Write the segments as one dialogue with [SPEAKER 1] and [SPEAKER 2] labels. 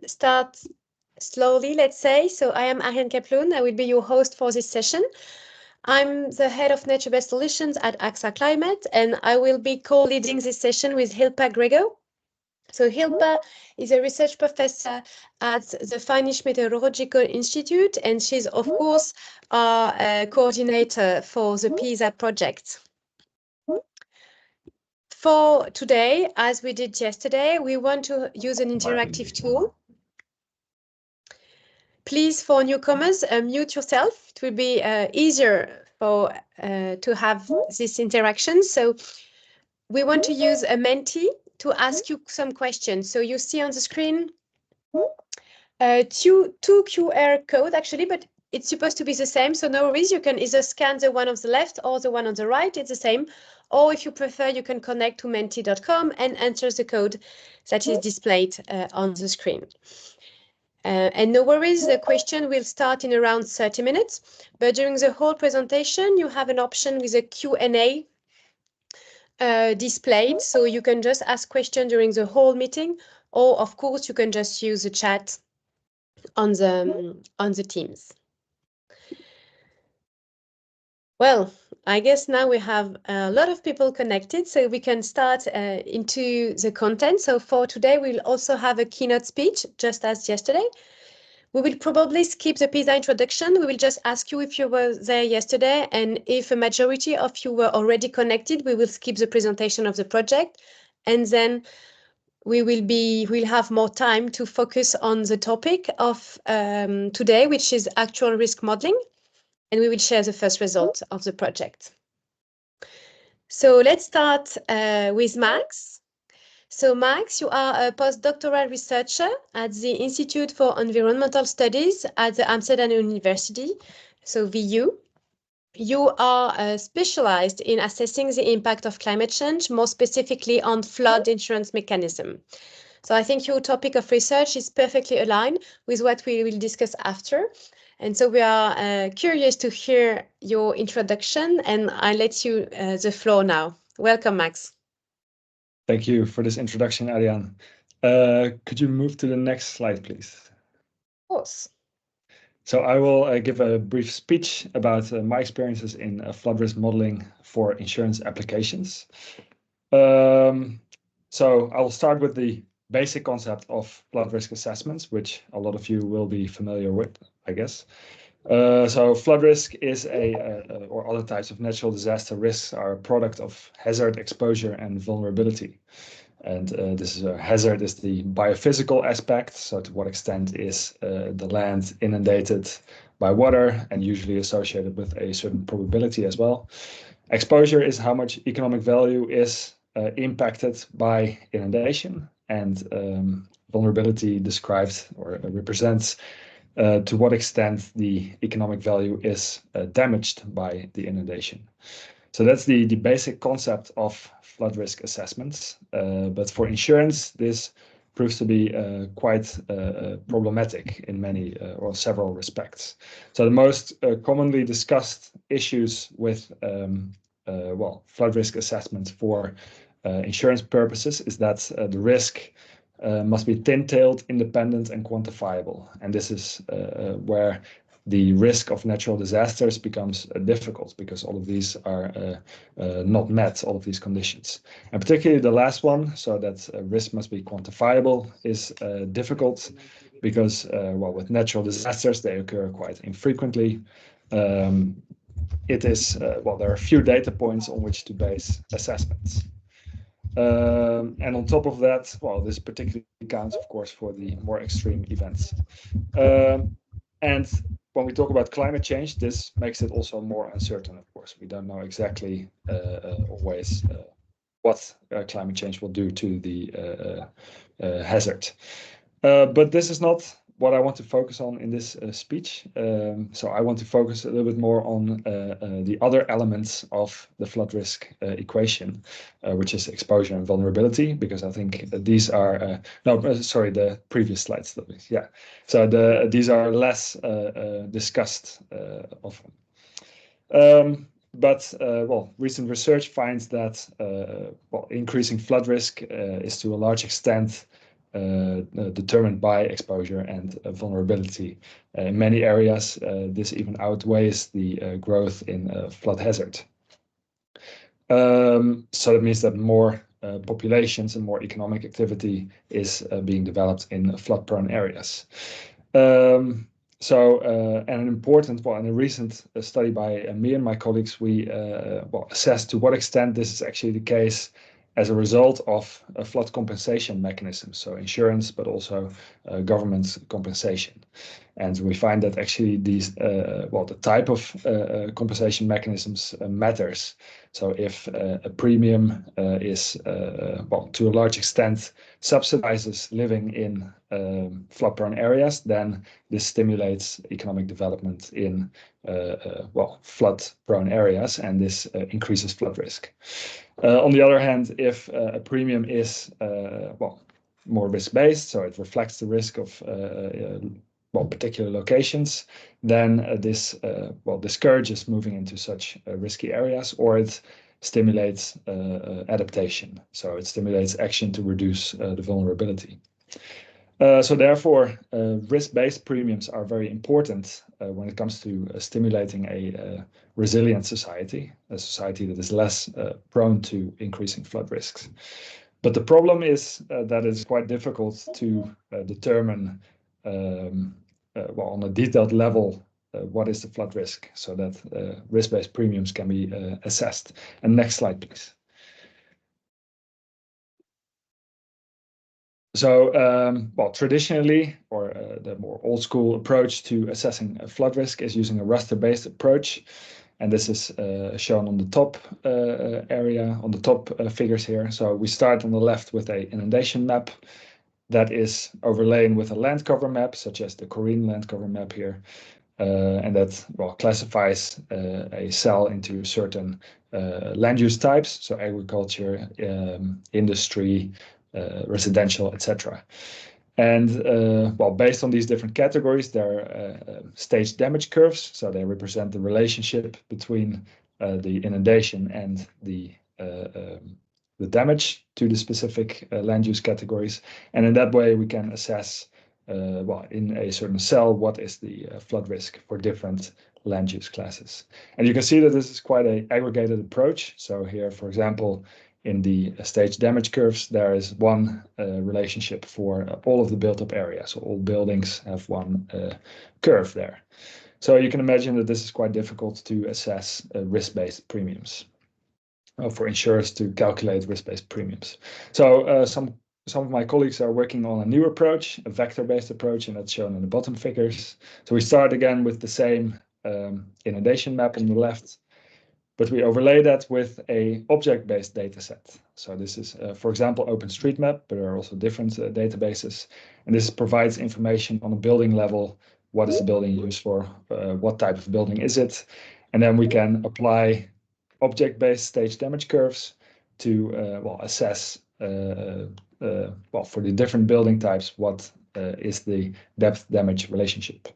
[SPEAKER 1] start slowly, let's say. So I am Ariane Kaploun. I will be your host for this session. I'm the head of nature-based solutions at AXA Climate, and I will be co-leading this session with Hilpa Grego. So Hilpa is a research professor at the Finnish Meteorological Institute, and she's, of course, our coordinator for the PIISA project. For today, as we did yesterday, we want to use an interactive tool. Please, for newcomers, mute yourself. It will be easier for to have this interaction. So we want to use a Menti to ask you some questions. So you see on the screen two QR code actually, but it's supposed to be the same. So no worries, you can either scan the one on the left or the one on the right. It's the same. Or if you prefer, you can connect to menti.com and enter the code that is displayed on the screen. And no worries, the question will start in around 30 minutes, but during the whole presentation, you have an option with a Q&A displayed, so you can just ask questions during the whole meeting, or of course, you can just use the chat on the Teams. Well, I guess now we have a lot of people connected, so we can start into the content. So for today, we'll also have a keynote speech, just as yesterday. We will probably skip the PIISA introduction. We will just ask you if you were there yesterday, and if a majority of you were already connected, we will skip the presentation of the project, and then we'll have more time to focus on the topic of today, which is actual risk modeling, and we will share the first result of the project. So let's start with Max. So Max, you are a postdoctoral researcher at the Institute for Environmental Studies at the Amsterdam University, so VU. You are specialized in assessing the impact of climate change, more specifically on flood insurance mechanism. So I think your topic of research is perfectly aligned with what we will discuss after. And so we are curious to hear your introduction, and I let you the floor now. Welcome, Max.
[SPEAKER 2] Thank you for this introduction, Ariane. Could you move to the next slide, please?
[SPEAKER 1] Of course.
[SPEAKER 2] So I will give a brief speech about my experiences in flood risk modeling for insurance applications. So I will start with the basic concept of flood risk assessments, which a lot of you will be familiar with, I guess. So flood risk is or other types of natural disaster risks are a product of hazard, exposure, and vulnerability. And this is a hazard is the biophysical aspect. So to what extent is the land inundated by water, and usually associated with a certain probability as well. Exposure is how much economic value is impacted by inundation, and vulnerability describes or represents to what extent the economic value is damaged by the inundation. So that's the basic concept of flood risk assessments. But for insurance, this proves to be quite problematic in many or several respects. So the most commonly discussed issues with flood risk assessments for insurance purposes is that the risk must be thin-tailed, independent, and quantifiable. And this is where the risk of natural disasters becomes difficult, because all of these are not met, all of these conditions. And particularly the last one, so that risk must be quantifiable, is difficult because, with natural disasters, they occur quite infrequently. It is, there are a few data points on which to base assessments. And on top of that, this particularly counts, of course, for the more extreme events. And when we talk about climate change, this makes it also more uncertain, of course. We don't know exactly always what climate change will do to the hazard. But this is not what I want to focus on in this speech. So I want to focus a little bit more on the other elements of the flood risk equation, which is exposure and vulnerability, because I think these are, the previous slides. Yeah, so these are less discussed often. But recent research finds that increasing flood risk is to a large extent determined by exposure and vulnerability. In many areas, this even outweighs the growth in flood hazard. So that means that more populations and more economic activity is being developed in flood-prone areas. And an important one, in a recent study by me and my colleagues, we assessed to what extent this is actually the case as a result of a flood compensation mechanism, so insurance, but also government compensation. And we find that actually these, the type of compensation mechanisms matters. So if a premium is, to a large extent, subsidizes living in flood-prone areas, then this stimulates economic development in flood-prone areas, and this increases flood risk. On the other hand, if a premium is more risk-based, so it reflects the risk of particular locations, then this discourages moving into such risky areas, or it stimulates adaptation. So it stimulates action to reduce the vulnerability. So therefore, risk-based premiums are very important when it comes to stimulating a resilient society, a society that is less prone to increasing flood risks. But the problem is that it's quite difficult to determine on a detailed level what is the flood risk, so that risk-based premiums can be assessed. And next slide, please. So, traditionally, or the more old school approach to assessing a flood risk is using a raster-based approach. And this is shown on the top area, on the top figures here. So we start on the left with an inundation map that is overlain with a land cover map, such as the Korean land cover map here. And that classifies a cell into certain land use types, so agriculture, industry, residential, etc. And based on these different categories, there are stage damage curves. So they represent the relationship between the inundation and the damage to the specific land use categories. And in that way, we can assess, in a certain cell, what is the flood risk for different land use classes. And you can see that this is quite an aggregated approach. So here, for example, in the stage damage curves, there is one relationship for all of the built-up area. So all buildings have one curve there. So you can imagine that this is quite difficult to assess risk-based premiums, for insurers to calculate risk-based premiums. So some of my colleagues are working on a new approach, a vector-based approach, and that's shown in the bottom figures. So we start again with the same inundation map on the left, but we overlay that with an object-based data set. So this is, for example, OpenStreetMap, but there are also different databases. And this provides information on a building level. What is the building used for? What type of building is it? And then we can apply object-based stage damage curves to assess, for the different building types, what is the depth damage relationship.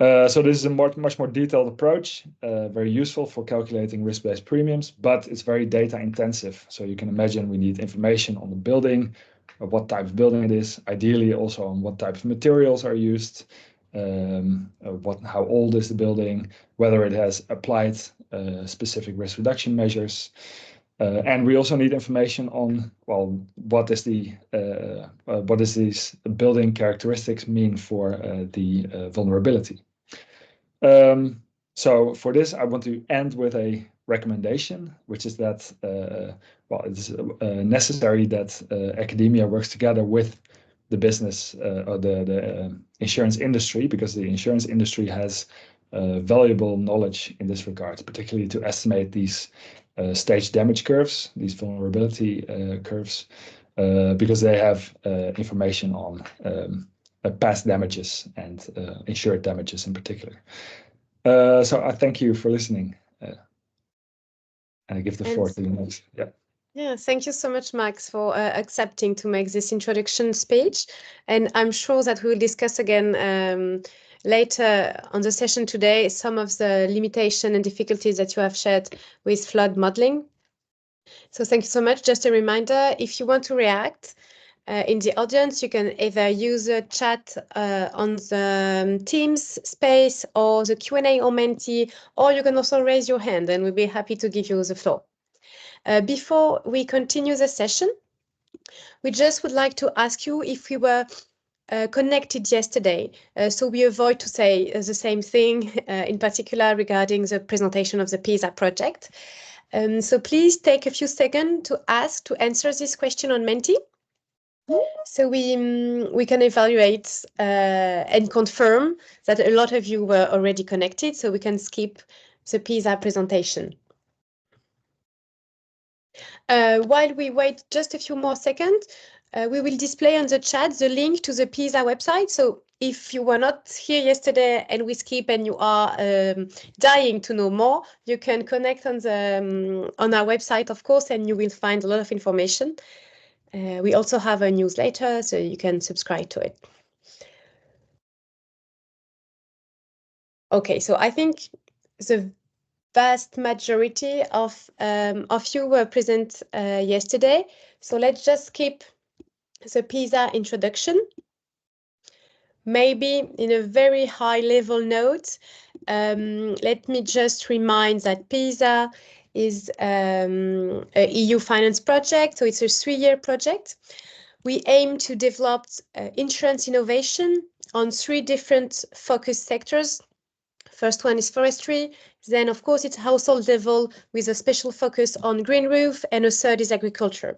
[SPEAKER 2] So this is a much more detailed approach, very useful for calculating risk-based premiums, but it's very data intensive. So you can imagine we need information on the building, what type of building it is, ideally also on what type of materials are used, how old is the building, whether it has applied specific risk reduction measures. And we also need information on, what does these building characteristics mean for the vulnerability. So for this, I want to end with a recommendation, which is that it's necessary that academia works together with the business or the insurance industry, because the insurance industry has valuable knowledge in this regard, particularly to estimate these stage damage curves, these vulnerability curves, because they have information on past damages and insured damages in particular. So I thank you for listening, and I give the floor to you next.
[SPEAKER 1] Yeah, thank you so much, Max, for accepting to make this introduction speech. And I'm sure that we will discuss again later on the session today some of the limitations and difficulties that you have shared with flood modeling. So thank you so much. Just a reminder, if you want to react, in the audience, you can either use a chat on the Teams space or the Q&A on Menti, or you can also raise your hand and we'll be happy to give you the floor. Before we continue the session, we just would like to ask you if we were connected yesterday, so we avoid to say the same thing, in particular regarding the presentation of the PIISA project. So please take a few seconds to answer this question on Menti. So we can evaluate and confirm that a lot of you were already connected, so we can skip the PIISA presentation. While we wait just a few more seconds, we will display on the chat the link to the PIISA website. So if you were not here yesterday and we skip and you are dying to know more, you can connect on our website, of course, and you will find a lot of information. We also have a newsletter, so you can subscribe to it. Okay, so I think the vast majority of you were present yesterday. So let's just skip the PIISA introduction. Maybe in a very high level note, let me just remind that PIISA is a EU finance project, so it's a 3-year project. We aim to develop insurance innovation on 3 different focus sectors. First one is forestry, then of course it's household level with a special focus on green roof, and a third is agriculture.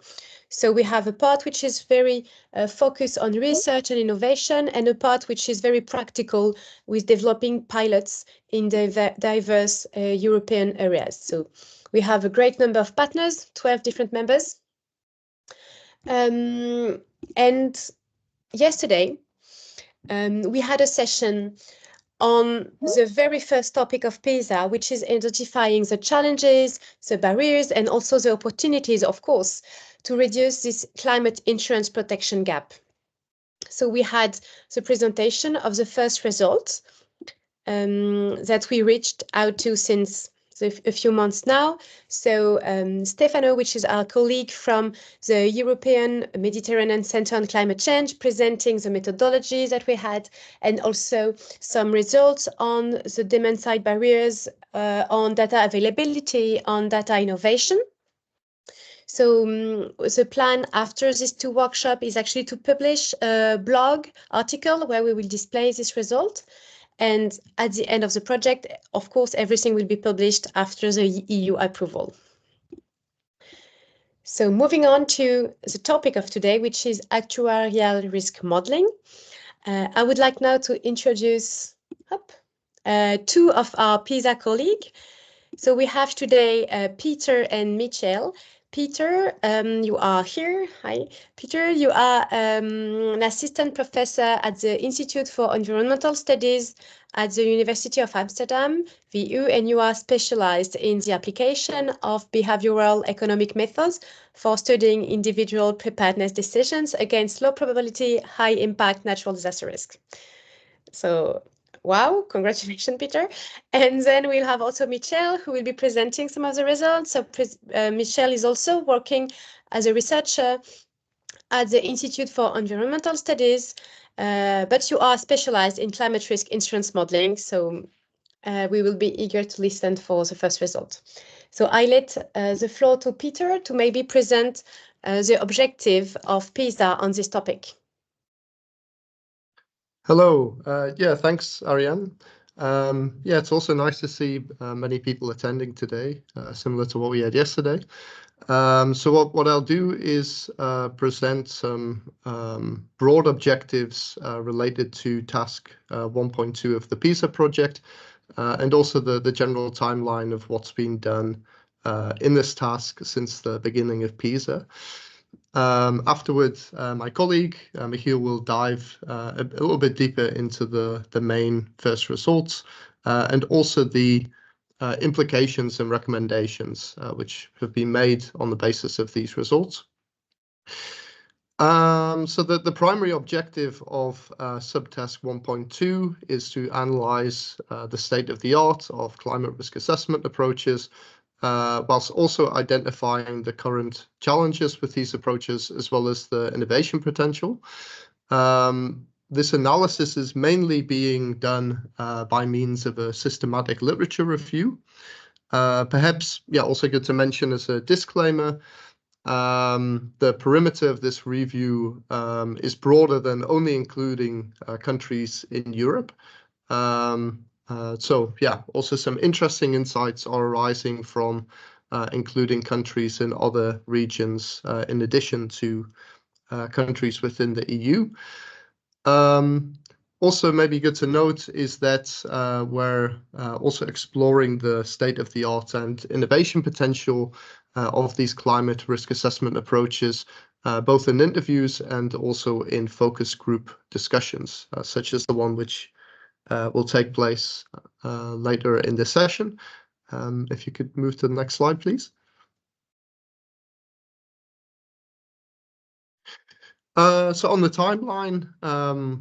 [SPEAKER 1] So we have a part which is very focused on research and innovation, and a part which is very practical with developing pilots in the diverse European areas. So we have a great number of partners, 12 different members. And yesterday we had a session on the very first topic of PIISA, which is identifying the challenges, the barriers, and also the opportunities, of course, to reduce this climate insurance protection gap. So we had the presentation of the first results that we reached out to since a few months now. So Stefano, which is our colleague from the European Mediterranean Center on Climate Change, presenting the methodology that we had, and also some results on the demand side barriers, on data availability, on data innovation. So the plan after these 2 workshops is actually to publish a blog article where we will display this result. And at the end of the project, of course, everything will be published after the EU approval. So moving on to the topic of today, which is actuarial risk modeling. I would like now to introduce 2 of our PIISA colleagues. So we have today Peter and Michel. Peter, you are here. Hi. Peter, you are an assistant professor at the Institute for Environmental Studies at the University of Amsterdam, VU, and you are specialized in the application of behavioral economic methods for studying individual preparedness decisions against low probability, high impact natural disaster risk. So wow, congratulations, Peter. And then we'll have also Michel, who will be presenting some of the results. So Michel is also working as a researcher at the Institute for Environmental Studies, but you are specialized in climate risk insurance modeling. So we will be eager to listen for the first result. So I let the floor to Peter to maybe present the objective of PIISA on this topic.
[SPEAKER 3] Hello. Yeah, thanks, Ariane. Yeah, it's also nice to see many people attending today, similar to what we had yesterday. So what I'll do is present some broad objectives related to task 1.2 of the PIISA project, and also the general timeline of what's been done in this task since the beginning of PIISA. Afterwards, my colleague Michiel will dive a little bit deeper into the main first results, and also the implications and recommendations which have been made on the basis of these results. So the primary objective of subtask 1.2 is to analyze the state of the art of climate risk assessment approaches whilst also identifying the current challenges with these approaches as well as the innovation potential. This analysis is mainly being done by means of a systematic literature review. Perhaps, yeah, also good to mention as a disclaimer, the perimeter of this review is broader than only including countries in Europe. So yeah, also some interesting insights are arising from including countries in other regions in addition to countries within the EU. Also, maybe good to note is that we're also exploring the state-of-the-art and innovation potential of these climate risk assessment approaches, both in interviews and also in focus group discussions, such as the one which will take place later in this session. If you could move to the next slide, please. So on the timeline,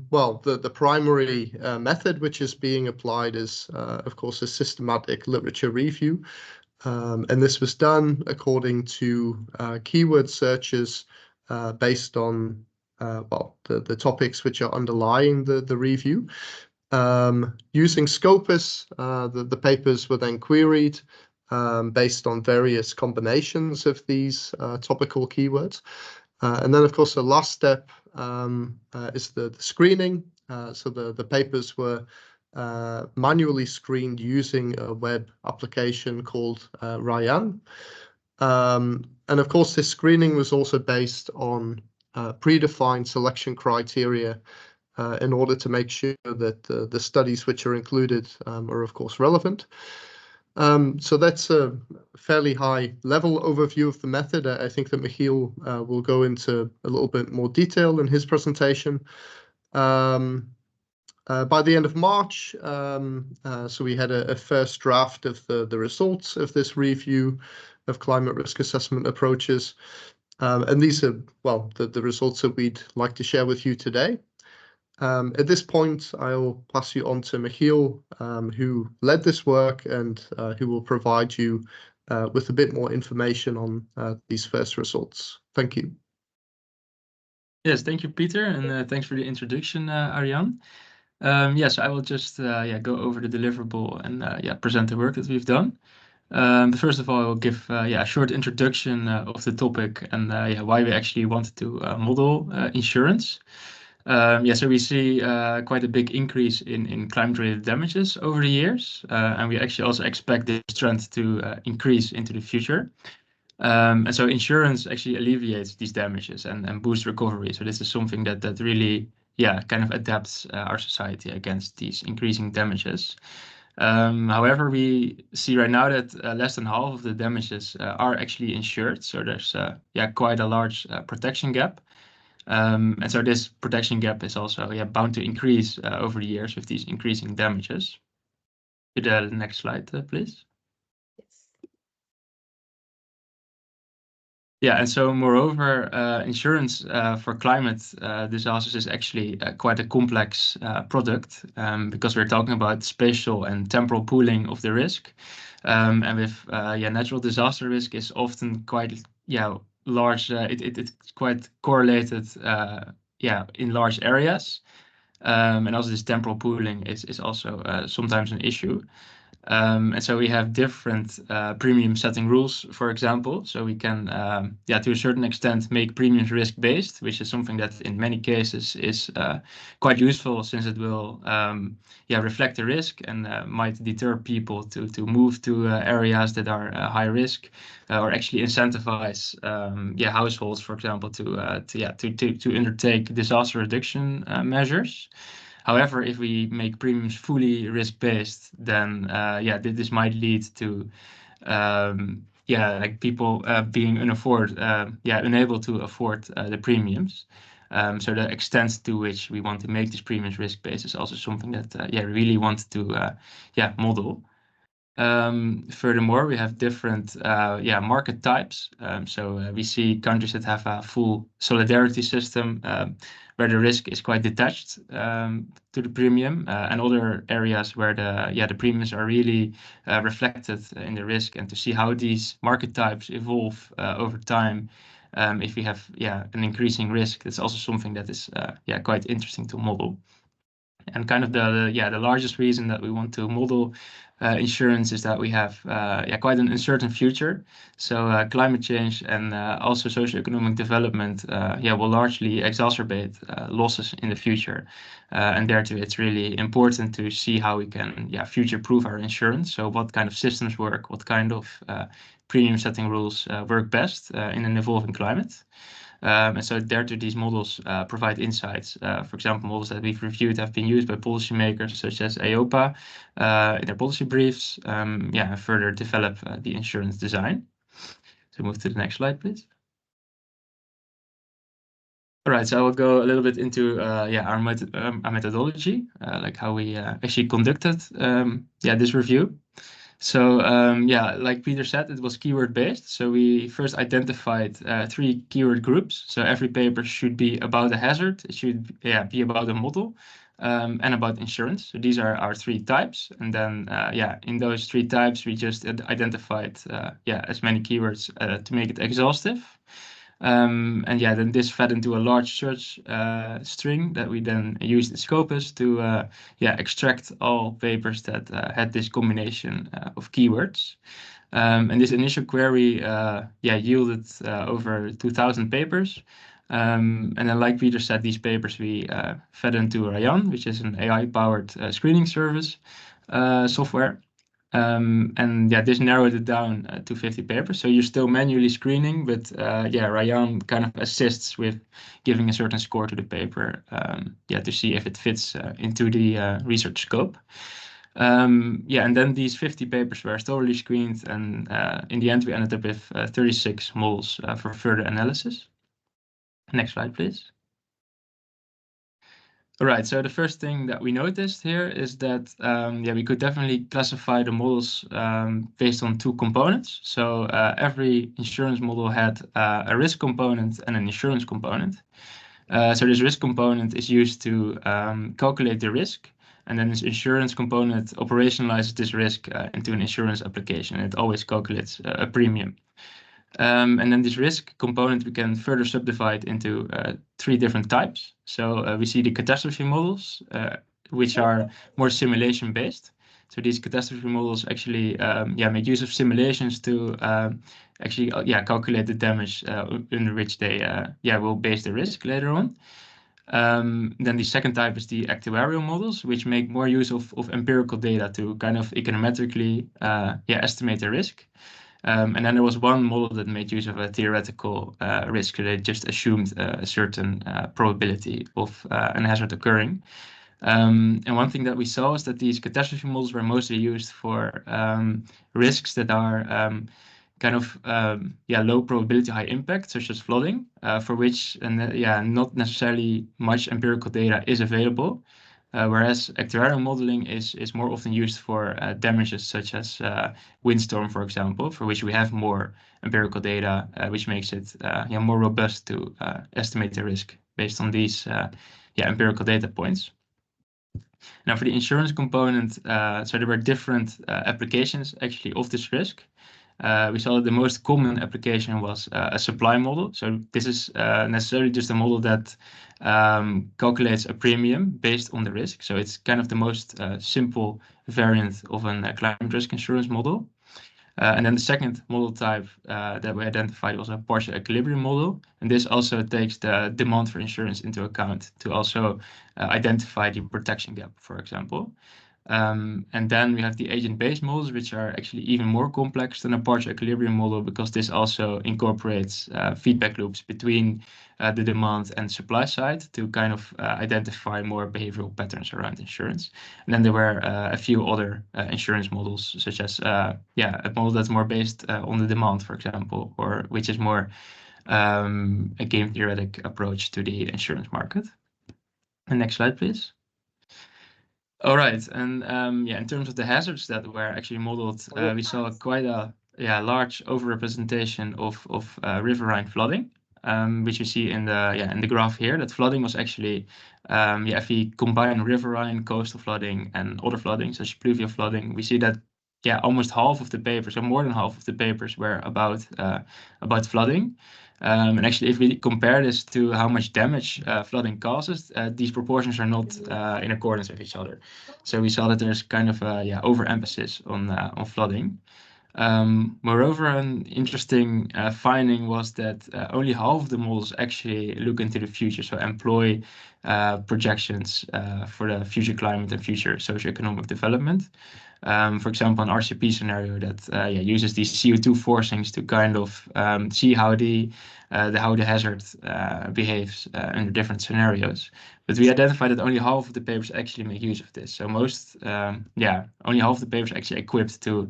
[SPEAKER 3] well, the primary method which is being applied is, of course, a systematic literature review. And this was done according to keyword searches based on, well, the topics which are underlying the review. Using Scopus, the papers were then queried based on various combinations of these topical keywords. And then, of course, the last step is the screening. So the papers were manually screened using a web application called Ryan. And of course, this screening was also based on predefined selection criteria in order to make sure that the studies which are included are, of course, relevant. So that's a fairly high level overview of the method. I think that Michiel will go into a little bit more detail in his presentation. By the end of March, so we had a first draft of the results of this review of climate risk assessment approaches. And these are, well, the results that we'd like to share with you today. At this point, I'll pass you on to Michiel, who led this work and who will provide you with a bit more information on these first results. Thank you.
[SPEAKER 4] Yes, thank you, Peter, and thanks for the introduction, Arjan. Yes, I will just go over the deliverable and present the work that we've done. But first of all, I will give a short introduction of the topic and why we actually wanted to model insurance. So we see quite a big increase in climate-related damages over the years, and we actually also expect this trend to increase into the future. And so insurance actually alleviates these damages and boosts recovery. So this is something that really, kind of adapts our society against these increasing damages. However, we see right now that less than half of the damages are actually insured. So there's quite a large protection gap. And so this protection gap is also bound to increase over the years with these increasing damages. To the next slide, please. Yeah, and so moreover, insurance for climate disasters is actually quite a complex product because we're talking about spatial and temporal pooling of the risk. And with natural disaster risk is often quite large. It's quite correlated in large areas. And also this temporal pooling is also sometimes an issue. And so we have different premium setting rules, for example. So we can, to a certain extent, make premiums risk-based, which is something that in many cases is quite useful since it will reflect the risk and might deter people to move to areas that are high risk or actually incentivize households, for example, to undertake disaster reduction measures. However, if we make premiums fully risk-based, then this might lead to like people being unable to afford the premiums. So the extent to which we want to make these premiums risk-based is also something that we really want to model. Furthermore, we have different market types. We see countries that have a full solidarity system where the risk is quite detached to the premium, and other areas where the premiums are really reflected in the risk, and to see how these market types evolve over time. If we have an increasing risk, that's also something that is quite interesting to model. And kind of the largest reason that we want to model insurance is that we have quite an uncertain future. So climate change and also socioeconomic development will largely exacerbate losses in the future. And therefore, it's really important to see how we can future-proof our insurance. So what kind of systems work, what kind of premium setting rules work best in an evolving climate. And so therefore, these models provide insights. For example, models that we've reviewed have been used by policymakers such as EIOPA in their policy briefs, and further develop the insurance design. So move to the next slide, please. All right, so I will go a little bit into our methodology, like how we actually conducted this review. So like Peter said, it was keyword based. So we first identified 3 keyword groups. So every paper should be about a hazard. It should be about a model and about insurance. So these are our 3 types. And then in those 3 types, we just identified as many keywords to make it exhaustive. And then this fed into a large search string that we then used in Scopus to extract all papers that had this combination of keywords. And this initial query yielded over 2,000 papers. And then, like Peter said, these papers we fed into Rayan, which is an AI-powered screening service software. And this narrowed it down to 50 papers. So you're still manually screening, but Rayan kind of assists with giving a certain score to the paper, to see if it fits into the research scope. And then these 50 papers were thoroughly screened, and in the end we ended up with 36 models for further analysis. Next slide, please. All right, so the first thing that we noticed here is that we could definitely classify the models based on 2 components. So every insurance model had a risk component and an insurance component. So this risk component is used to calculate the risk, and then this insurance component operationalizes this risk into an insurance application. It always calculates a premium. And then this risk component we can further subdivide into 3 different types. So we see the catastrophe models, which are more simulation based. So these catastrophe models actually make use of simulations to actually calculate the damage under which they will base the risk later on. Then the second type is the actuarial models, which make more use of empirical data to kind of econometrically estimate the risk. And then there was one model that made use of a theoretical risk. So they just assumed a certain probability of an hazard occurring. And one thing that we saw is that these catastrophe models were mostly used for risks that are kind of low probability, high impact, such as flooding, for which not necessarily much empirical data is available. Whereas actuarial modeling is more often used for damages such as windstorm, for example, for which we have more empirical data, which makes it more robust to estimate the risk based on these empirical data points. Now, for the insurance component, so there were different applications actually of this risk. We saw that the most common application was a supply model. So this is necessarily just a model that calculates a premium based on the risk. So it's kind of the most simple variant of a climate risk insurance model. And then the second model type that we identified was a partial equilibrium model. And this also takes the demand for insurance into account to also identify the protection gap, for example. And then we have the agent-based models, which are actually even more complex than a partial equilibrium model, because this also incorporates feedback loops between the demand and supply side to kind of identify more behavioral patterns around insurance. And then there were a few other insurance models, such as a model that's more based on the demand, for example, or which is more a game theoretic approach to the insurance market. And next slide, please. All right, and yeah, in terms of the hazards that were actually modeled, we saw quite a large overrepresentation of riverine flooding, which you see in the graph here. That flooding was actually if we combine riverine, coastal flooding, and other flooding, such as pluvial flooding, we see that almost half of the papers, or more than half of the papers, were about flooding. And actually, if we compare this to how much damage flooding causes, these proportions are not in accordance with each other. So we saw that there's kind of a overemphasis on flooding. Moreover, an interesting finding was that only half of the models actually look into the future, so employ projections for the future climate and future socioeconomic development. For example, an RCP scenario that uses these CO2 forcings to kind of see how the hazard behaves under different scenarios. But we identified that only half of the papers actually make use of this. So only half of the papers are actually equipped to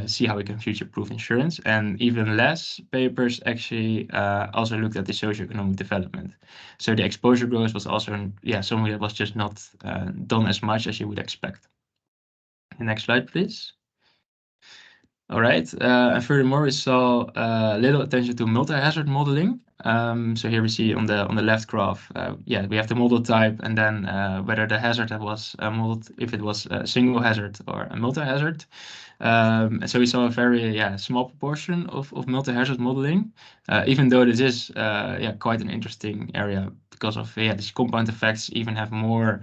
[SPEAKER 4] see how we can future-proof insurance, and even less papers actually also looked at the socioeconomic development. So the exposure growth was also something that was just not done as much as you would expect. The next slide, please. All right, and furthermore, we saw little attention to multi-hazard modeling. So here we see on the left graph, we have the model type, and then whether the hazard that was modeled, if it was a single hazard or a multi-hazard. And so we saw a very small proportion of multi-hazard modeling, even though this is quite an interesting area because of these compound effects even have more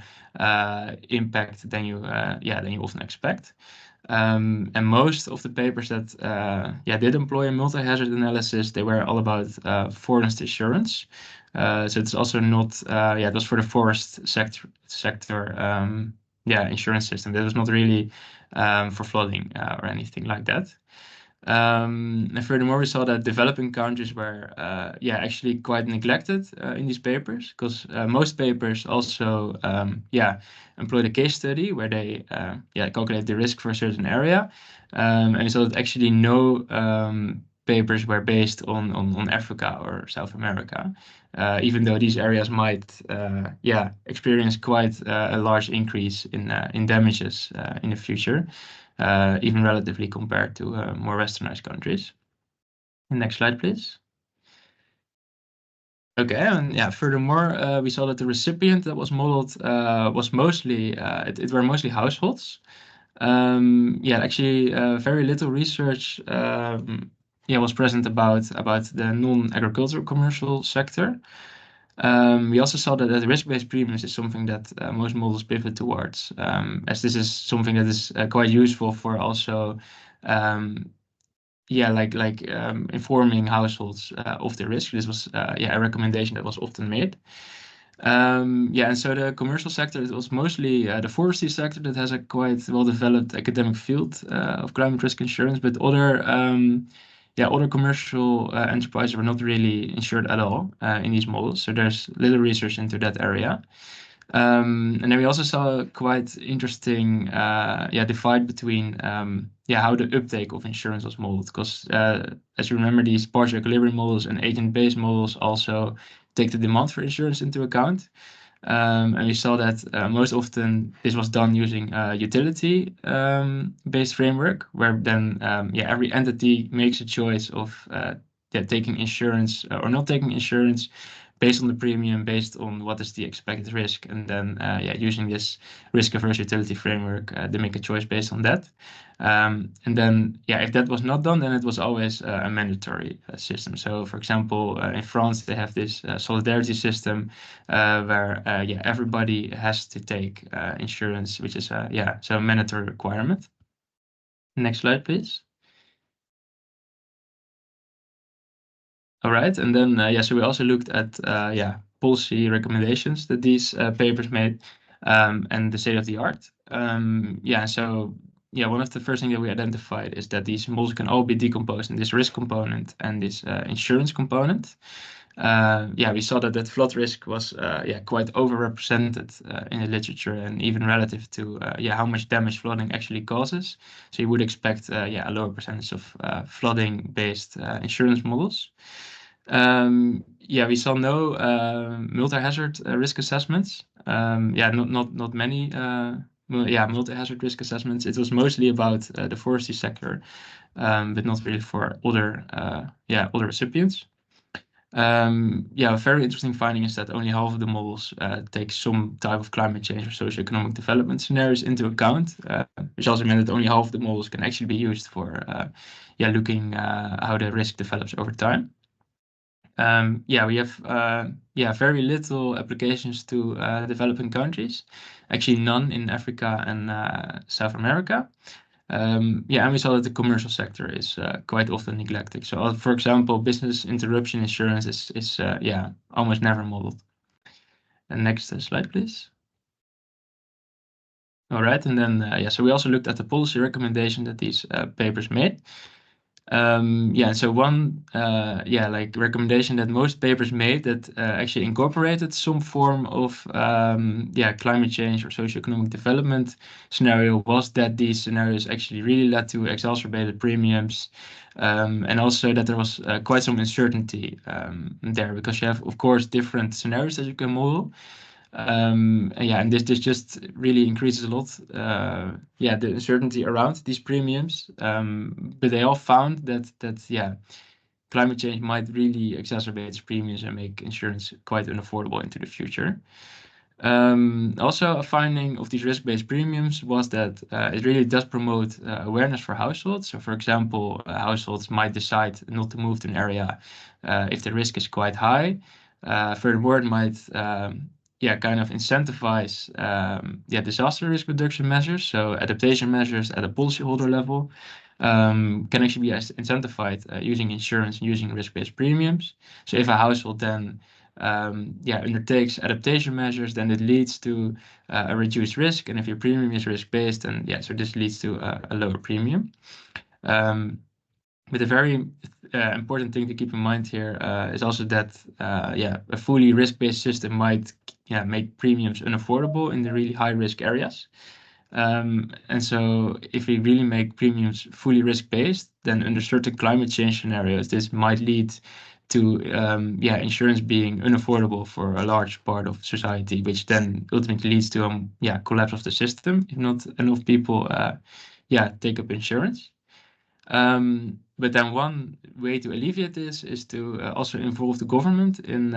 [SPEAKER 4] impact than you often expect. And most of the papers that did employ a multi-hazard analysis, they were all about forest insurance. So it's also not it was for the forest sector insurance system. That was not really for flooding or anything like that. And furthermore, we saw that developing countries were actually quite neglected in these papers, because most papers also employed a case study where they calculate the risk for a certain area, and we saw that actually no papers were based on Africa or South America, even though these areas might experience quite a large increase in damages in the future. Even relatively compared to more westernized countries. Next slide, please. Okay, and furthermore, we saw that the recipient that was modeled was mostly it were mostly households. Actually, very little research was present about the non-agricultural commercial sector. We also saw that the risk-based premiums is something that most models pivot towards, as this is something that is quite useful for also informing households of the risk. This was a recommendation that was often made. And so the commercial sector, it was mostly the forestry sector that has a quite well-developed academic field of climate risk insurance, but other commercial enterprises were not really insured at all in these models. So there's little research into that area. And then we also saw a quite interesting divide between how the uptake of insurance was modeled, because as you remember, these partial equilibrium models and agent-based models also take the demand for insurance into account. And we saw that most often this was done using a utility based framework, where then every entity makes a choice of taking insurance or not taking insurance based on the premium, based on what is the expected risk, and then using this risk averse utility framework, they make a choice based on that. And then if that was not done, then it was always a mandatory system. So for example, in France, they have this solidarity system where everybody has to take insurance, which is so a mandatory requirement. Next slide, please. All right, and then so we also looked at policy recommendations that these papers made, and the state of the art. One of the first things that we identified is that these models can all be decomposed in this risk component and this insurance component. We saw that flood risk was quite overrepresented in the literature, and even relative to how much damage flooding actually causes. So you would expect a lower percentage of flooding-based insurance models. We saw no multi-hazard risk assessments. Not many multi-hazard risk assessments. It was mostly about the forestry sector, but not really for other recipients. A very interesting finding is that only half of the models take some type of climate change or socioeconomic development scenarios into account, which also meant that only half of the models can actually be used for looking how the risk develops over time. We have very little applications to developing countries, actually none in Africa and South America. And we saw that the commercial sector is quite often neglected. So, for example, business interruption insurance is almost never modeled. And next slide, please. All right, and then so we also looked at the policy recommendation that these papers made. So one recommendation that most papers made that actually incorporated some form of climate change or socioeconomic development scenario was that these scenarios actually really led to exacerbated premiums, and also that there was quite some uncertainty there, because you have, of course, different scenarios that you can model. And this just really increases a lot the uncertainty around these premiums, but they all found that climate change might really exacerbate premiums and make insurance quite unaffordable into the future. Also, a finding of these risk-based premiums was that it really does promote awareness for households. So, for example, households might decide not to move to an area if the risk is quite high. Furthermore, it might kind of incentivize disaster risk reduction measures. So adaptation measures at a policyholder level can actually be incentivized using insurance and using risk-based premiums. So if a household then undertakes adaptation measures, then it leads to a reduced risk. And if your premium is risk-based, then so this leads to a lower premium. But a very important thing to keep in mind here is also that a fully risk-based system might make premiums unaffordable in the really high-risk areas. And so if we really make premiums fully risk-based, then under certain climate change scenarios, this might lead to insurance being unaffordable for a large part of society, which then ultimately leads to collapse of the system if not enough people take up insurance. But then one way to alleviate this is to also involve the government in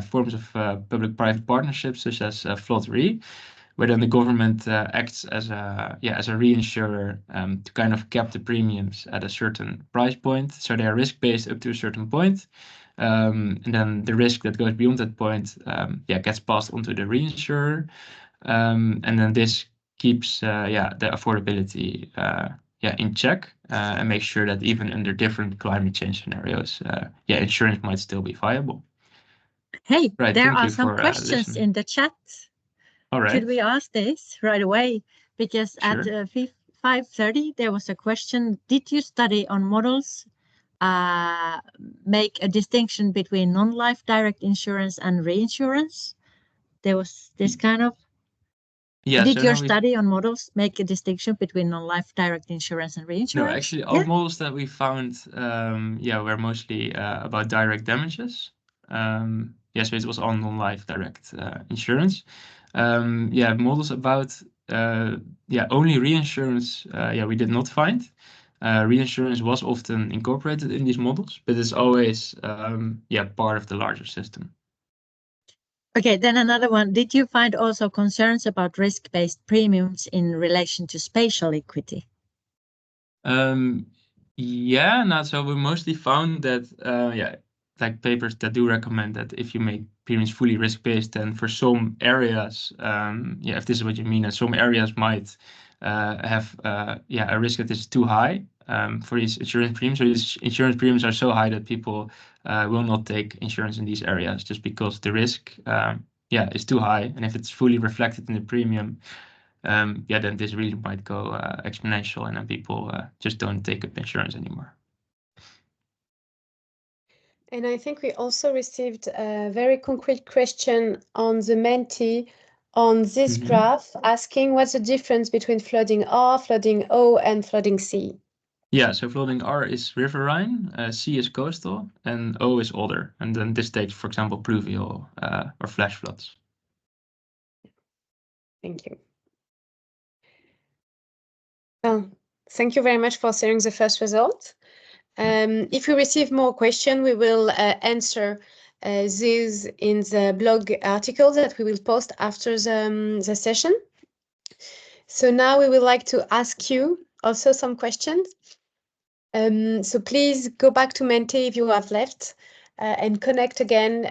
[SPEAKER 4] forms of public-private partnerships, such as Flood Re, where then the government acts as a reinsurer to kind of cap the premiums at a certain price point. So they are risk-based up to a certain point, and then the risk that goes beyond that point gets passed on to the reinsurer, and then this keeps the affordability in check and make sure that even under different climate change scenarios, insurance might still be viable.
[SPEAKER 5] Hey,
[SPEAKER 4] right,
[SPEAKER 5] there are some questions
[SPEAKER 4] listening.
[SPEAKER 5] in the chat.
[SPEAKER 4] All right.
[SPEAKER 5] Should we ask this right away? Because
[SPEAKER 4] Sure.
[SPEAKER 5] at 5:30 there was a question. Did you study on models make a distinction between non-life direct insurance and reinsurance? There was this kind of. Did your study on models make a distinction between non-life direct insurance and reinsurance?
[SPEAKER 4] No, actually, all models that we found, were mostly about direct damages. So it was on non-life direct insurance. Models about only reinsurance, we did not find. Reinsurance was often incorporated in these models, but it's always part of the larger system.
[SPEAKER 5] Okay, then another one. Did you find also concerns about risk-based premiums in relation to spatial equity?
[SPEAKER 4] So we mostly found that, like papers that do recommend that if you make premiums fully risk-based, then for some areas, if this is what you mean, that some areas might have a risk that is too high for these insurance premiums. So these insurance premiums are so high that people will not take insurance in these areas just because the risk is too high. And if it's fully reflected in the premium, then this really might go exponential, and then people just don't take up insurance anymore.
[SPEAKER 1] And I think we also received a very concrete question on the Menti on this graph, asking what's the difference between flooding R, flooding O, and flooding C?
[SPEAKER 4] So flooding R is riverine, C is coastal, and O is other. And then this takes, for example, pluvial or flash floods.
[SPEAKER 1] Thank you. Well, thank you very much for sharing the first result. If we receive more questions, we will answer these in the blog article that we will post after the session. So now we would like to ask you also some questions. So please go back to Menti if you have left and connect again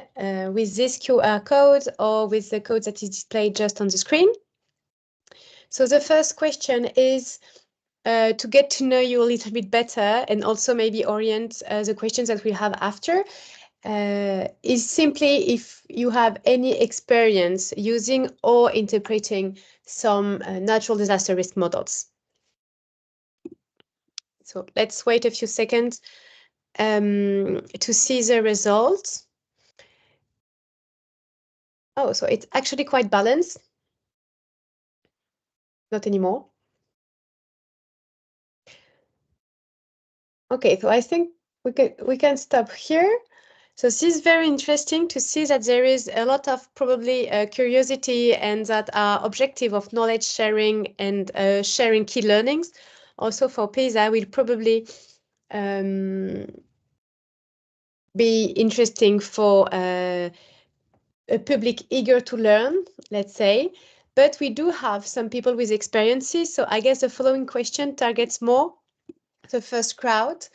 [SPEAKER 1] with this QR code or with the code that is displayed just on the screen. So the first question is to get to know you a little bit better and also maybe orient the questions that we have after is simply if you have any experience using or interpreting some natural disaster risk models. So let's wait a few seconds to see the results. Oh, so it's actually quite balanced. Not anymore. Okay, so I think we can stop here. So this is very interesting to see that there is a lot of probably curiosity and that our objective of knowledge sharing and sharing key learnings also for PIISA will probably be interesting for a public eager to learn, let's say. But we do have some people with experiences. So I guess the following question targets more the first crowd.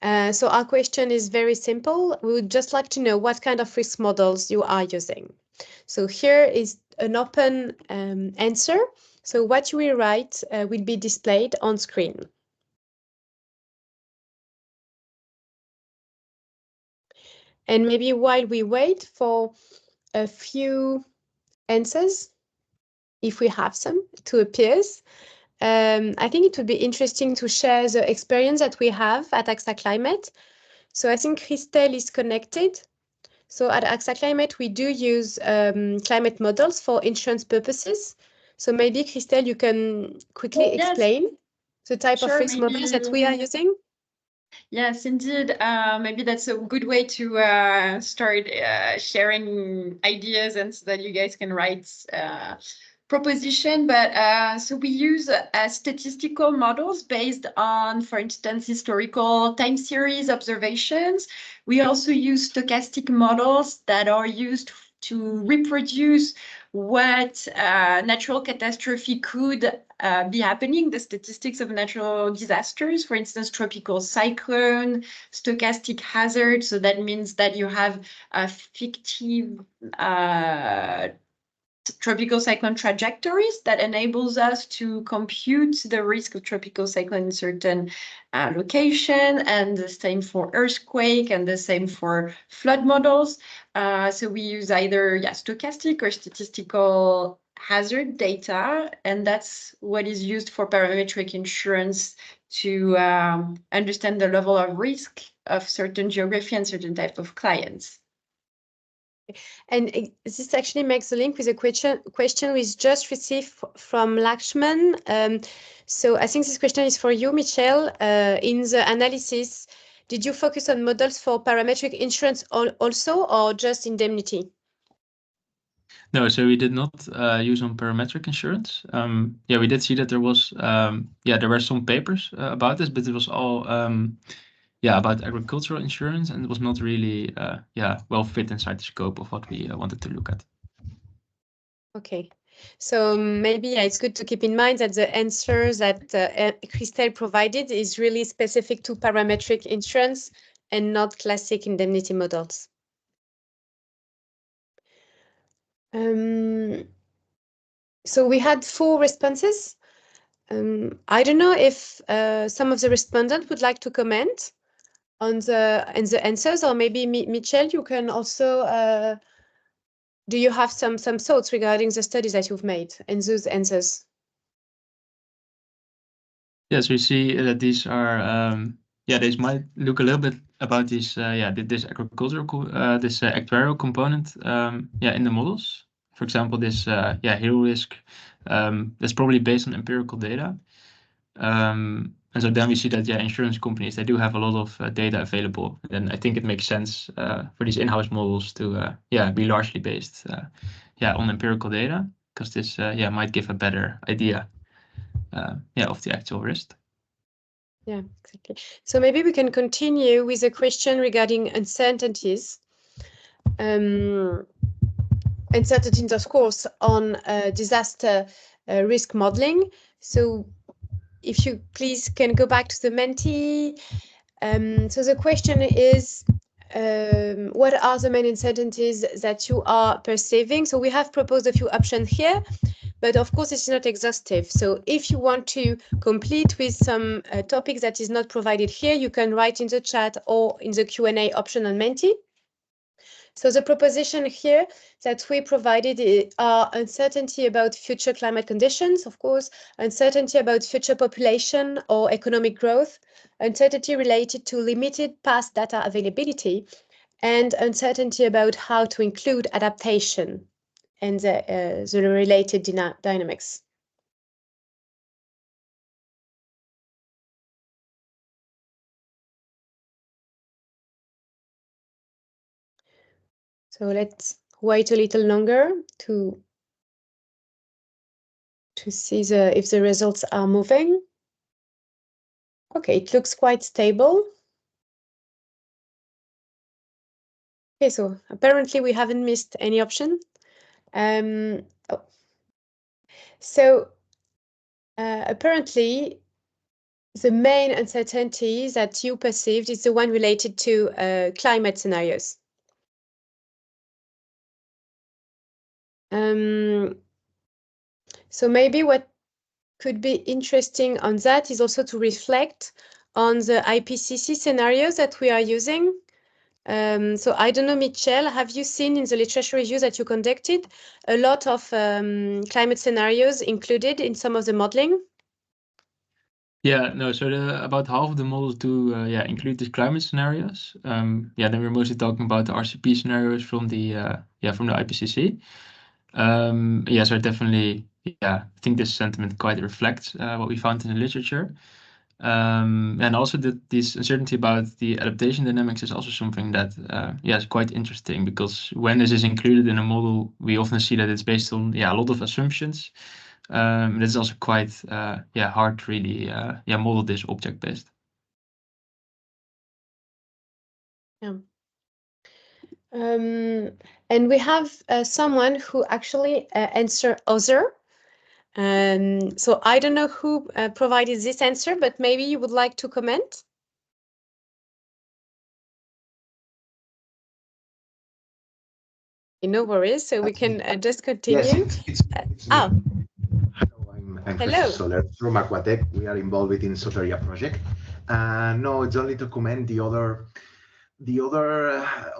[SPEAKER 1] So our question is very simple. We would just like to know what kind of risk models you are using. So here is an open answer. So what you will write will be displayed on screen. And maybe while we wait for a few answers, if we have some, to appear, I think it would be interesting to share the experience that we have at AXA Climate. So I think Christelle is connected. So at AXA Climate, we do use climate models for insurance purposes. So maybe, Christelle, you can quickly explain the type of risk models that we are using?
[SPEAKER 6] Yes, indeed. Maybe that's a good way to start sharing ideas and so that you guys can write proposition. But so we use statistical models based on, for instance, historical time series observations. We also use stochastic models that are used to reproduce what natural catastrophe could be happening, the statistics of natural disasters, for instance, tropical cyclone, stochastic hazard. So that means that you have a fictive tropical cyclone trajectories that enables us to compute the risk of tropical cyclone in certain location, and the same for earthquake and the same for flood models. So we use either stochastic or statistical hazard data, and that's what is used for parametric insurance to understand the level of risk of certain geography and certain type of clients.
[SPEAKER 1] And this actually makes a link with a question we just received from Lakshman. So I think this question is for you, Michelle. In the analysis, did you focus on models for parametric insurance also, or just indemnity?
[SPEAKER 4] No, so we did not use on parametric insurance. Yeah, we did see that there was, there were some papers about this, but it was all, about agricultural insurance, and it was not really, well fit inside the scope of what we wanted to look at.
[SPEAKER 1] Okay, so maybe it's good to keep in mind that the answer that Christelle provided is really specific to parametric insurance and not classic indemnity models. So we had 4 responses. I don't know if some of the respondents would like to comment on the answers, or maybe Michelle, you can also. Do you have some thoughts regarding the studies that you've made and those answers?
[SPEAKER 4] Yes, we see that these are these might look a little bit about this this agricultural this actuarial component in the models. For example, this hero risk that's probably based on empirical data. And so then we see that insurance companies, they do have a lot of data available, and I think it makes sense for these in-house models to be largely based on empirical data, because this might give a better idea of the actual risk.
[SPEAKER 1] Yeah, exactly. So maybe we can continue with a question regarding uncertainties. Uncertainties, of course, on disaster risk modeling. So if you please can go back to the Menti. So the question is, what are the main uncertainties that you are perceiving? So we have proposed a few options here, but of course it's not exhaustive. So if you want to complete with some topics that is not provided here, you can write in the chat or in the Q&A option on Menti. So the proposition here that we provided are uncertainty about future climate conditions, of course, uncertainty about future population or economic growth, uncertainty related to limited past data availability, and uncertainty about how to include adaptation and the related dynamics. So let's wait a little longer to see if the results are moving. Okay, it looks quite stable. Okay, so apparently we haven't missed any option. So apparently the main uncertainty that you perceived is the one related to climate scenarios. So maybe what could be interesting on that is also to reflect on the IPCC scenarios that we are using. So I don't know, Michelle, have you seen in the literature review that you conducted a lot of climate scenarios included in some of the modeling?
[SPEAKER 4] Yeah, no, so about half of the models do include these climate scenarios. Then we're mostly talking about the RCP scenarios from the IPCC. So definitely, I think this sentiment quite reflects what we found in the literature. And also this uncertainty about the adaptation dynamics is also something that is quite interesting, because when this is included in a model, we often see that it's based on a lot of assumptions. This is also quite hard to really model this object based.
[SPEAKER 1] Yeah. And we have someone who actually answered other. So I don't know who provided this answer, but maybe you would like to comment. No worries, so we can just continue.
[SPEAKER 7] Yes, it's me. Hello, I'm Jesus Soler from Aquatech. We are involved in Soteria project. No, it's only to comment the other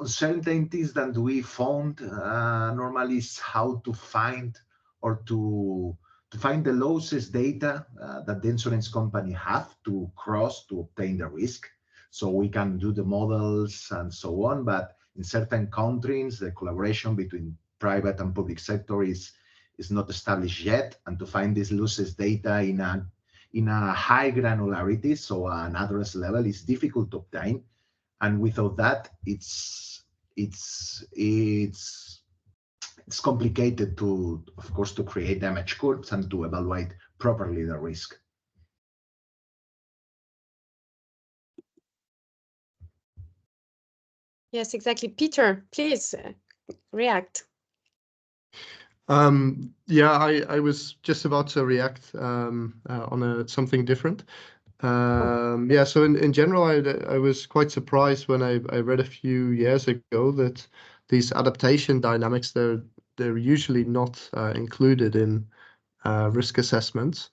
[SPEAKER 7] uncertainties that we found normally is how to find or to find the losses data that the insurance company have to cross to obtain the risk. So we can do the models and so on, but in certain countries, the collaboration between private and public sector is not established yet, and to find these losses data in a high granularity, so an address level, is difficult to obtain. And without that, it's complicated to, of course, to create damage curves and to evaluate properly the risk.
[SPEAKER 1] Yes, exactly. Peter, please react.
[SPEAKER 3] I was just about to react on something different. So in general, I was quite surprised when I read a few years ago that these adaptation dynamics, they're usually not included in risk assessments.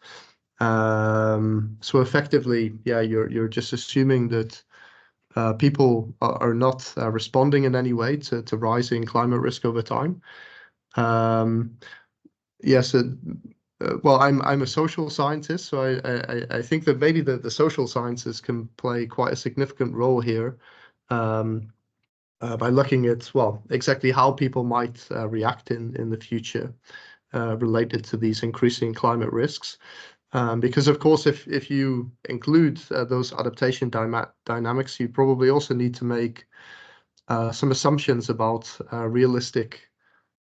[SPEAKER 3] So effectively, you're just assuming that people are not responding in any way to rising climate risk over time. Well, I'm a social scientist, so I think that maybe the social sciences can play quite a significant role here by looking at, well, exactly how people might react in the future related to these increasing climate risks. Because of course, if you include those adaptation dynamics, you probably also need to make some assumptions about realistic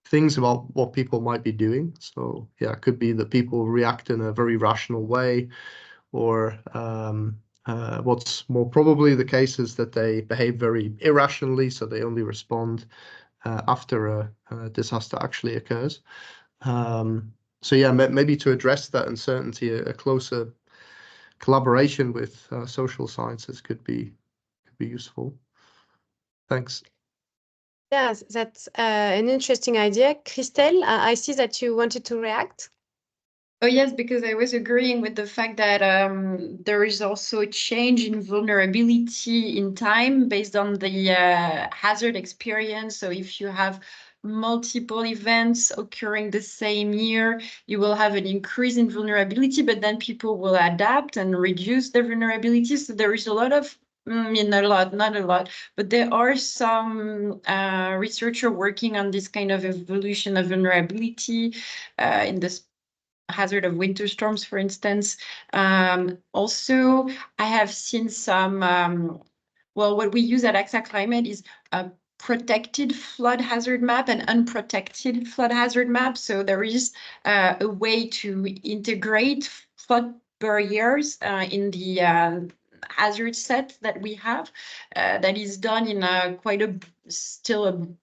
[SPEAKER 3] things about what people might be doing. So yeah, it could be that people react in a very rational way, or what's more probably the case is that they behave very irrationally, so they only respond after a disaster actually occurs. So yeah, maybe to address that uncertainty, a closer collaboration with social sciences could be useful. Thanks.
[SPEAKER 1] Yes, that's an interesting idea. Christelle, I see that you wanted to react.
[SPEAKER 6] Oh, yes, because I was agreeing with the fact that there is also a change in vulnerability in time based on the hazard experience. So if you have multiple events occurring the same year, you will have an increase in vulnerability, but then people will adapt and reduce their vulnerability. So there is a lot of not a lot, but there are some researchers working on this kind of evolution of vulnerability in this hazard of winter storms, for instance. Also, I have seen some, well, what we use at AXA Climate is a protected flood hazard map and unprotected flood hazard map. So there is a way to integrate flood barriers in the hazard set that we have that is done in quite a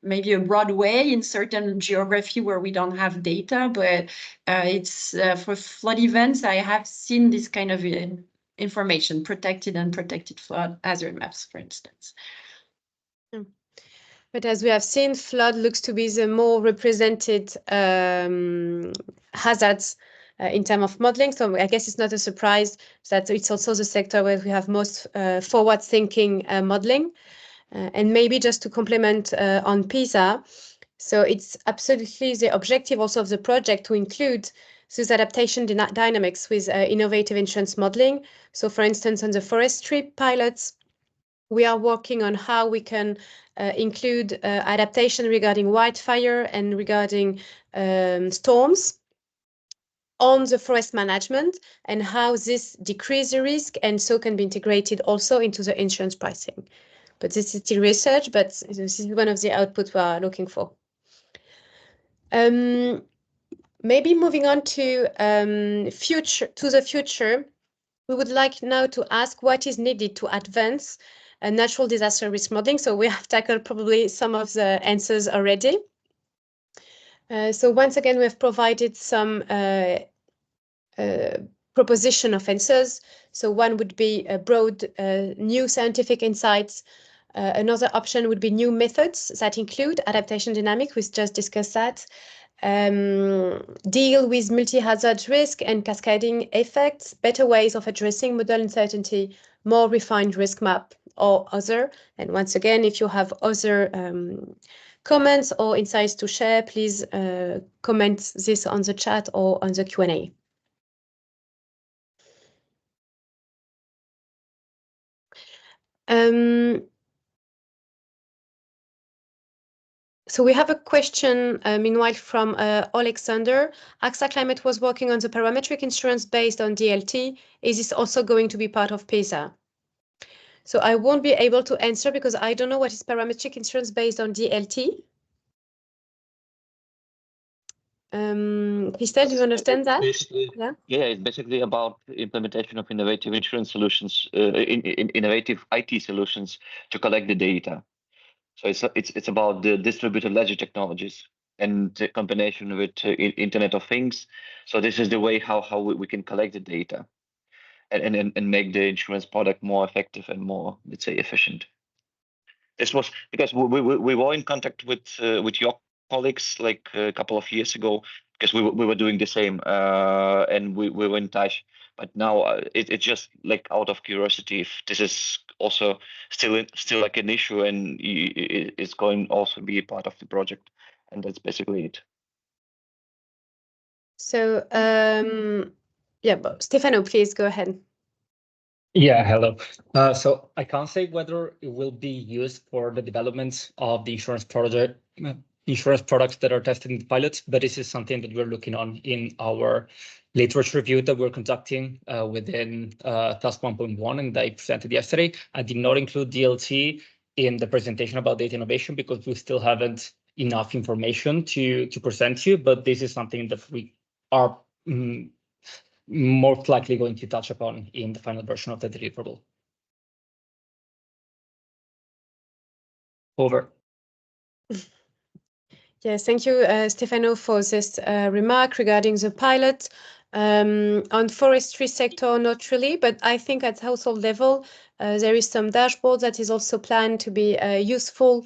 [SPEAKER 6] maybe a broad way in certain geography where we don't have data, but it's for flood events. I have seen this kind of information, protected and unprotected flood hazard maps, for instance.
[SPEAKER 1] But as we have seen, flood looks to be the more represented hazards in terms of modeling. So I guess it's not a surprise that it's also the sector where we have most forward-thinking modeling. And maybe just to complement on PIISA, so it's absolutely the objective also of the project to include those adaptation dynamics with innovative insurance modeling. So for instance, on the forestry pilots, we are working on how we can include adaptation regarding wildfire and regarding storms on the forest management, and how this decreases the risk and so can be integrated also into the insurance pricing. But this is still research, but this is one of the outputs we are looking for. Maybe moving on to the future, we would like now to ask what is needed to advance natural disaster risk modeling. So we have tackled probably some of the answers already. So once again, we have provided some proposition of answers. So one would be a broad new scientific insights. Another option would be new methods that include adaptation dynamic. We just discussed that. Deal with multi-hazard risk and cascading effects, better ways of addressing model uncertainty, more refined risk map or other. And once again, if you have other comments or insights to share, please comment this on the chat or on the Q&A. So we have a question, meanwhile, from Alexander. AXA Climate was working on the parametric insurance based on DLT. Is this also going to be part of PIISA? So I won't be able to answer because I don't know what is parametric insurance based on DLT. Christelle, do you understand that?
[SPEAKER 8] Yeah, it's basically about implementation of innovative insurance solutions, innovative IT solutions to collect the data. So it's about the distributed ledger technologies and the combination with Internet of Things. So this is the way how we can collect the data and make the insurance product more effective and more, let's say, efficient. This was because we were in contact with your colleagues like a couple of years ago, because we were doing the same and we were in touch. But now it's just like out of curiosity if this is also still like an issue and it's going also be a part of the project, and that's basically it.
[SPEAKER 1] So yeah, but Stefano, please go ahead.
[SPEAKER 9] Yeah, hello. So I can't say whether it will be used for the development of the insurance project, insurance products that are tested in the pilots, but this is something that we're looking on in our literature review that we're conducting within task 1.1, and I presented yesterday. I did not include DLT in the presentation about data innovation because we still haven't enough information to present you, but this is something that we are most likely going to touch upon in the final version of the deliverable. Over.
[SPEAKER 1] Yes, thank you, Stefano, for this remark regarding the pilot. On forestry sector, not really, but I think at household level, there is some dashboard that is also planned to be used for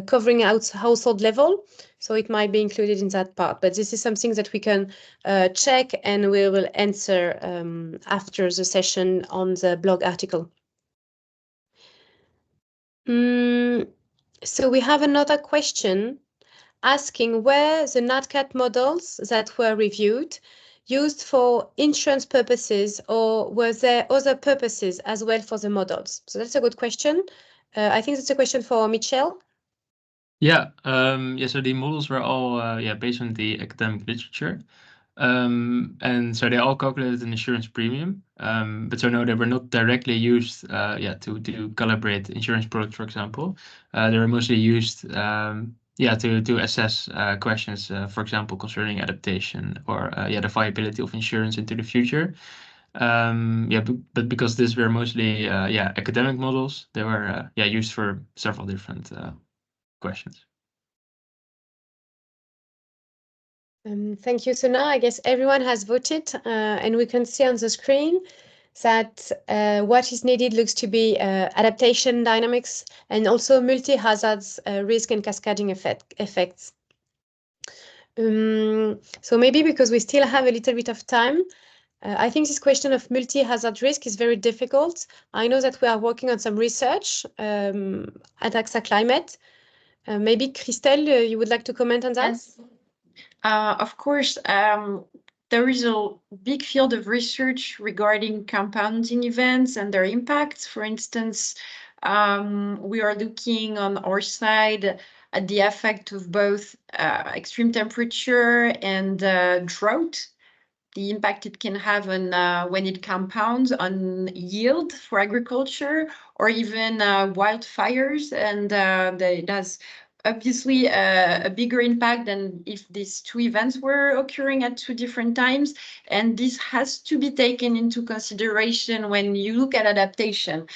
[SPEAKER 1] covering out household level. So it might be included in that part, but this is something that we can check and we will answer after the session on the blog article. So we have another question asking where the NatCat models that were reviewed used for insurance purposes, or were there other purposes as well for the models? So that's a good question. I think that's a question for Michel.
[SPEAKER 4] Yeah, so the models were all based on the academic literature. And so they all calculated an insurance premium. But so no, they were not directly used to calibrate insurance products, for example. They were mostly used to assess questions, for example, concerning adaptation or the viability of insurance into the future. But because these were mostly academic models, they were used for several different questions.
[SPEAKER 1] Thank you. So now I guess everyone has voted, and we can see on the screen that what is needed looks to be adaptation dynamics and also multi-hazards, risk and cascading effects. So maybe because we still have a little bit of time, I think this question of multi-hazard risk is very difficult. I know that we are working on some research at AXA Climate. Maybe Christelle, you would like to comment on that?
[SPEAKER 6] Yes. Of course, there is a big field of research regarding compounding events and their impacts. For instance, we are looking on our side at the effect of both extreme temperature and drought, the impact it can have on when it compounds on yield for agriculture, or even wildfires, and it has obviously a bigger impact than if these two events were occurring at two different times. And this has to be taken into consideration when you look at adaptation.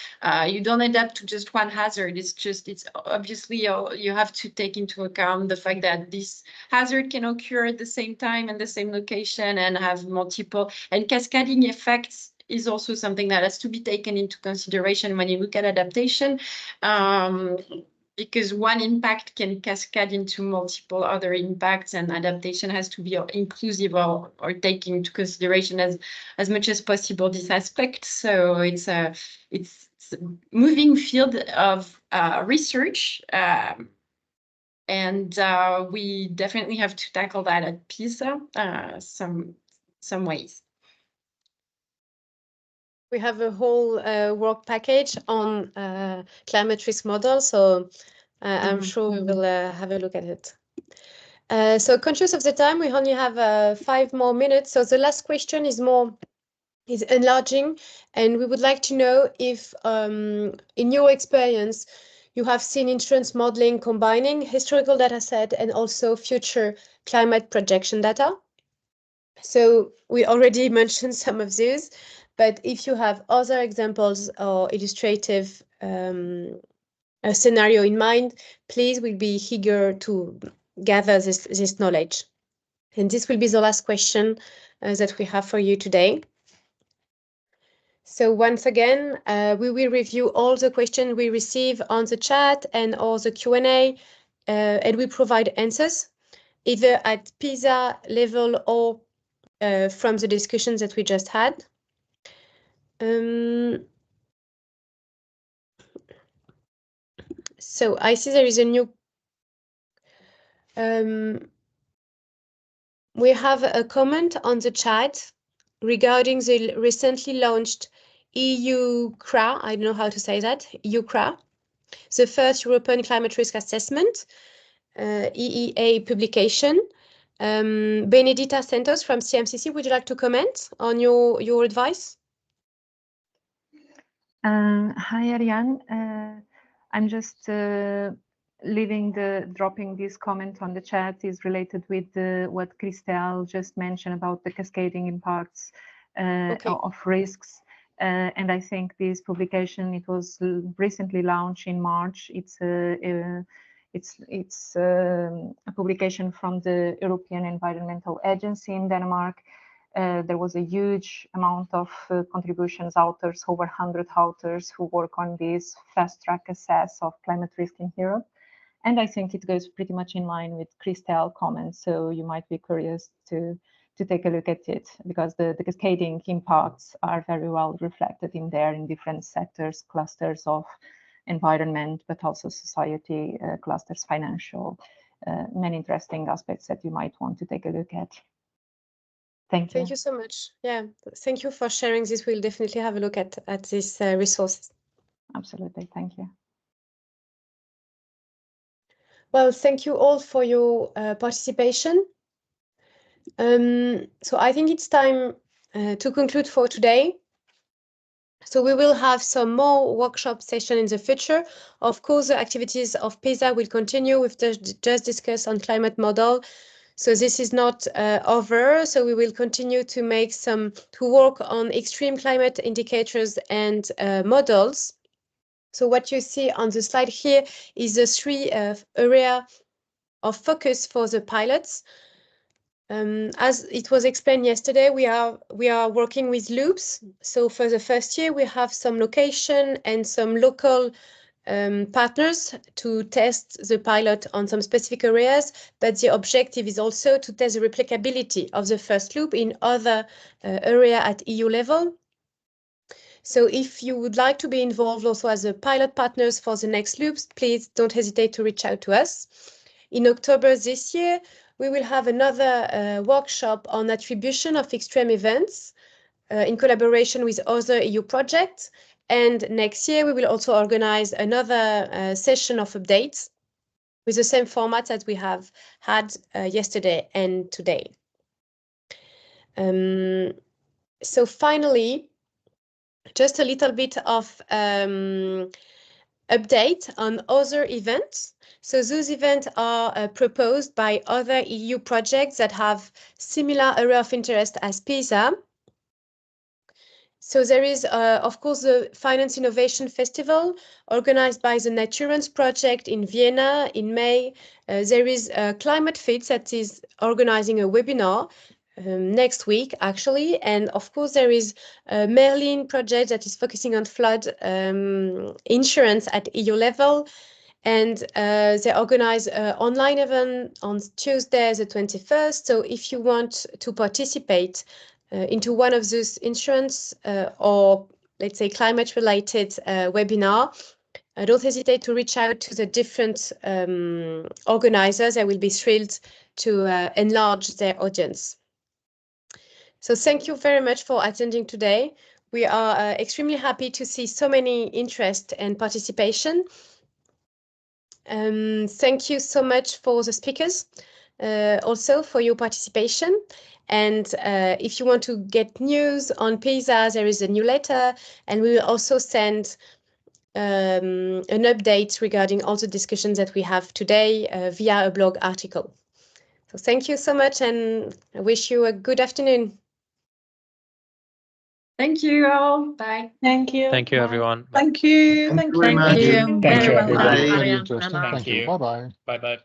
[SPEAKER 6] You don't adapt to just one hazard. It's obviously you have to take into account the fact that this hazard can occur at the same time in the same location and have multiple and cascading effects is also something that has to be taken into consideration when you look at adaptation. Because one impact can cascade into multiple other impacts, and adaptation has to be inclusive or take into consideration as much as possible this aspect. So it's a moving field of research, and we definitely have to tackle that at PIISA some ways.
[SPEAKER 1] We have a whole work package on climate risk models, so I'm sure we will have a look at it. So conscious of the time, we only have 5 more minutes. So the last question is enlarging, and we would like to know if, in your experience, you have seen insurance modeling combining historical data set and also future climate projection data. So we already mentioned some of these, but if you have other examples or illustrative a scenario in mind, please, we'll be eager to gather this knowledge. And this will be the last question that we have for you today. So once again, we will review all the questions we receive on the chat and all the Q&A, and we provide answers either at PIISA level or from the discussions that we just had. So I see there is a new, we have a comment on the chat regarding the recently launched EU CRA, I don't know how to say that, EU CRA, the first European Climate Risk Assessment, EEA publication. Benedita Santos from CMCC, would you like to comment on your advice?
[SPEAKER 10] Hi, Ariane. I'm just dropping this comment on the chat is related with what Christelle just mentioned about the cascading impacts of risks. And I think this publication, it was recently launched in March. It's a publication from the European Environmental Agency in Denmark. There was a huge amount of contributions, authors, over 100 authors who work on this fast track assess of climate risk in Europe. And I think it goes pretty much in line with Christelle's comments. So you might be curious to take a look at it, because the cascading impacts are very well reflected in there in different sectors, clusters of environment, but also society, clusters, financial, many interesting aspects that you might want to take a look at. Thank you.
[SPEAKER 1] Thank you so much. Yeah, thank you for sharing this. We'll definitely have a look at this resources.
[SPEAKER 10] Absolutely, thank you.
[SPEAKER 1] Well, thank you all for your participation. So I think it's time to conclude for today. So we will have some more workshop sessions in the future. Of course, the activities of PIISA will continue. We've just discussed on climate model. So this is not over. So we will continue to work on extreme climate indicators and models. So what you see on the slide here is the three area of focus for the pilots. As it was explained yesterday, we are working with loops. So for the first year, we have some location and some local partners to test the pilot on some specific areas, but the objective is also to test the replicability of the first loop in other area at EU level. So if you would like to be involved also as a pilot partners for the next loops, please don't hesitate to reach out to us. In October this year, we will have another workshop on attribution of extreme events in collaboration with other EU projects. And next year, we will also organize another session of updates with the same format as we have had yesterday and today. So finally, just a little bit of update on other events. So those events are proposed by other EU projects that have similar area of interest as PIISA. So there is, of course, the Finance Innovation Festival organized by the Naturance Project in Vienna in May. There is Climate Fit that is organizing a webinar next week, actually. And of course, there is a Merlin project that is focusing on flood insurance at EU level. And they organize an online event on Tuesday, the 21st. So if you want to participate into one of those insurance or, let's say, climate-related webinar, don't hesitate to reach out to the different organizers. They will be thrilled to enlarge their audience. So thank you very much for attending today. We are extremely happy to see so many interest and participation. Thank you so much for the speakers, also for your participation. And if you want to get news on PIISA, there is a newsletter, and we will also send an update regarding all the discussions that we have today via a blog article. So thank you so much, and I wish you a good afternoon.
[SPEAKER 6] Thank you all. Bye.
[SPEAKER 11] Thank you.
[SPEAKER 12] Thank you, everyone.
[SPEAKER 11] Thank you.
[SPEAKER 7] Thank you very much.
[SPEAKER 5] Thank you.
[SPEAKER 9] Thank you,
[SPEAKER 5] Very well
[SPEAKER 9] everybody.
[SPEAKER 5] done,
[SPEAKER 3] Really
[SPEAKER 5] Ariane.
[SPEAKER 3] interesting.
[SPEAKER 5] Anna.
[SPEAKER 3] Thank you. Bye-bye.
[SPEAKER 9] Bye-bye.